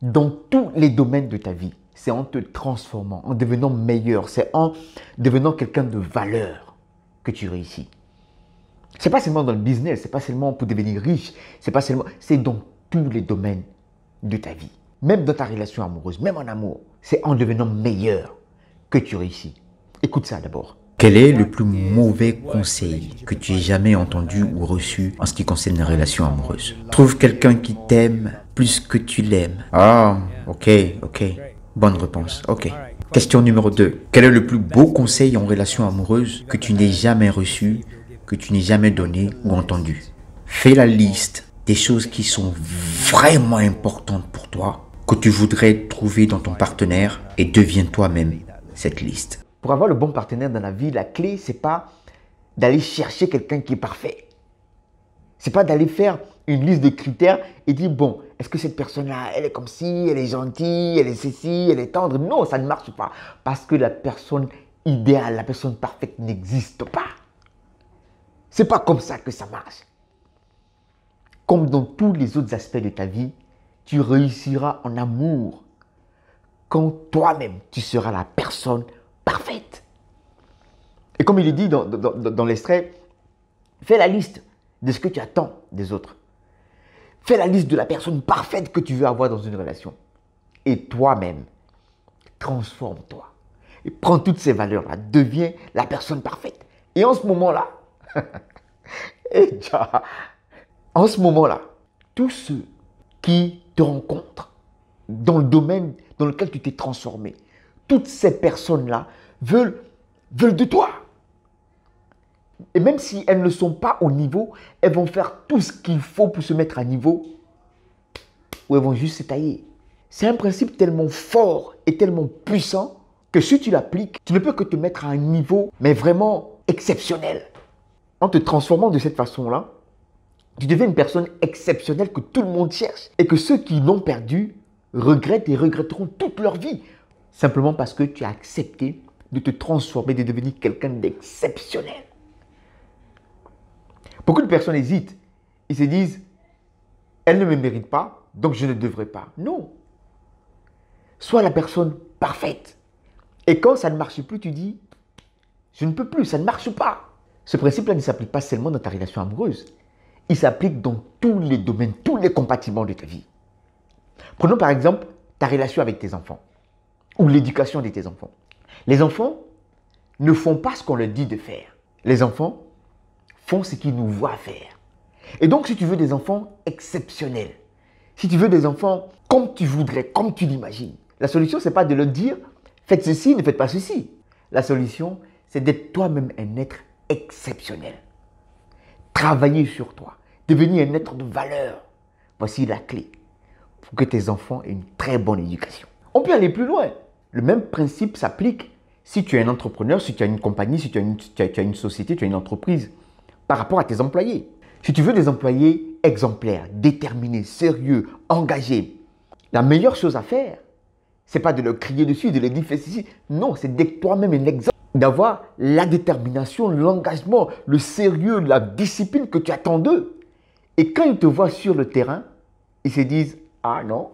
dans tous les domaines de ta vie. C'est en te transformant, en devenant meilleur, c'est en devenant quelqu'un de valeur que tu réussis. Ce n'est pas seulement dans le business, ce n'est pas seulement pour devenir riche, c'est dans tous les domaines de ta vie. Même dans ta relation amoureuse, même en amour, c'est en devenant meilleur que tu réussis. Écoute ça d'abord. Quel est le plus mauvais conseil que tu aies jamais entendu ou reçu en ce qui concerne les relations amoureuses? Trouve quelqu'un qui t'aime plus que tu l'aimes. Ah, ok. Bonne réponse, ok. Question numéro 2. Quel est le plus beau conseil en relation amoureuse que tu n'aies jamais reçu, que tu n'aies jamais donné ou entendu? Fais la liste des choses qui sont vraiment importantes pour toi, que tu voudrais trouver dans ton partenaire et deviens toi-même cette liste. Pour avoir le bon partenaire dans la vie, la clé, c'est pas d'aller chercher quelqu'un qui est parfait. C'est pas d'aller faire une liste de critères et dire, bon, est-ce que cette personne-là, elle est comme ci, elle est gentille, elle est ceci, elle est tendre? Non, ça ne marche pas. Parce que la personne idéale, la personne parfaite n'existe pas. C'est pas comme ça que ça marche. Comme dans tous les autres aspects de ta vie, tu réussiras en amour quand toi-même, tu seras la personne parfaite. Et comme il est dit dans l'extrait, fais la liste de ce que tu attends des autres. Fais la liste de la personne parfaite que tu veux avoir dans une relation. Et toi-même, transforme-toi. Et prends toutes ces valeurs-là. Deviens la personne parfaite. Et en ce moment-là, tous ceux qui te rencontrent dans le domaine dans lequel tu t'es transformé, toutes ces personnes-là veulent de toi. Et même si elles ne sont pas au niveau, elles vont faire tout ce qu'il faut pour se mettre à niveau ou elles vont juste se tailler. C'est un principe tellement fort et tellement puissant que si tu l'appliques, tu ne peux que te mettre à un niveau, mais vraiment exceptionnel. En te transformant de cette façon-là, tu deviens une personne exceptionnelle que tout le monde cherche et que ceux qui l'ont perdu regrettent et regretteront toute leur vie. Simplement parce que tu as accepté de te transformer, de devenir quelqu'un d'exceptionnel. Beaucoup de personnes hésitent. Ils se disent, elle ne me mérite pas, donc je ne devrais pas. Non. Sois la personne parfaite. Et quand ça ne marche plus, tu dis, je ne peux plus, ça ne marche pas. Ce principe-là ne s'applique pas seulement dans ta relation amoureuse. Il s'applique dans tous les domaines, tous les compartiments de ta vie. Prenons par exemple ta relation avec tes enfants ou l'éducation de tes enfants. Les enfants ne font pas ce qu'on leur dit de faire. Les enfants font ce qu'ils nous voient faire. Et donc, si tu veux des enfants exceptionnels, si tu veux des enfants comme tu voudrais, comme tu l'imagines, la solution, ce n'est pas de leur dire « faites ceci, ne faites pas ceci ». La solution, c'est d'être toi-même un être exceptionnel. Travailler sur toi, devenir un être de valeur. Voici la clé pour que tes enfants aient une très bonne éducation. On peut aller plus loin. Le même principe s'applique si tu es un entrepreneur, si tu as une compagnie, si tu as une société, tu as une entreprise, par rapport à tes employés. Si tu veux des employés exemplaires, déterminés, sérieux, engagés, la meilleure chose à faire, ce n'est pas de leur crier dessus, de leur dire fais ceci. Non, c'est d'être toi-même un exemple, d'avoir la détermination, l'engagement, le sérieux, la discipline que tu attends d'eux. Et quand ils te voient sur le terrain, ils se disent ah non,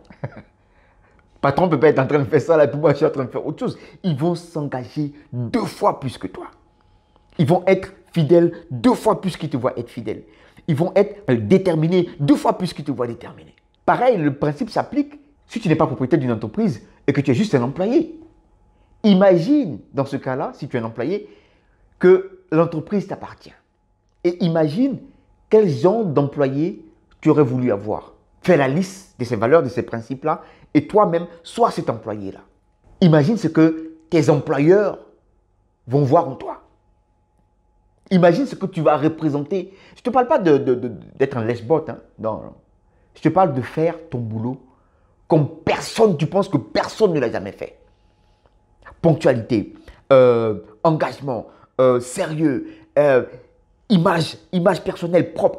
patron peut pas être en train de faire ça, là, puis moi je suis en train de faire autre chose. Ils vont s'engager 2 fois plus que toi. Ils vont être fidèles 2 fois plus qu'ils te voient être fidèles. Ils vont être déterminés 2 fois plus qu'ils te voient déterminés. Pareil, le principe s'applique si tu n'es pas propriétaire d'une entreprise et que tu es juste un employé. Imagine, dans ce cas-là, si tu es un employé, que l'entreprise t'appartient. Et imagine quel genre d'employé tu aurais voulu avoir. Fais la liste de ces valeurs, de ces principes-là, et toi-même, sois cet employé-là. Imagine ce que tes employeurs vont voir en toi. Imagine ce que tu vas représenter. Je ne te parle pas d'être un lèche-bot. Hein? Non. Je te parle de faire ton boulot comme personne, tu penses que personne ne l'a jamais fait. Ponctualité, engagement, sérieux, image personnelle propre.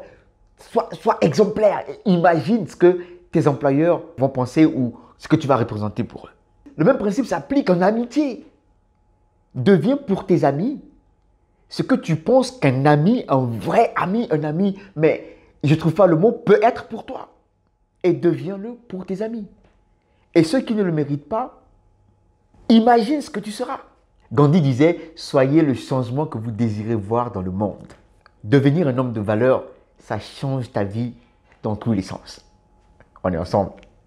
Sois exemplaire. Imagine ce que tes employeurs vont penser ou ce que tu vas représenter pour eux. Le même principe s'applique en amitié. Deviens pour tes amis ce que tu penses qu'un ami, un vrai ami, un ami, mais je ne trouve pas le mot, peut être pour toi. Et deviens-le pour tes amis. Et ceux qui ne le méritent pas, imagine ce que tu seras. Gandhi disait, soyez le changement que vous désirez voir dans le monde. Devenir un homme de valeur, ça change ta vie dans tous les sens. On est ensemble.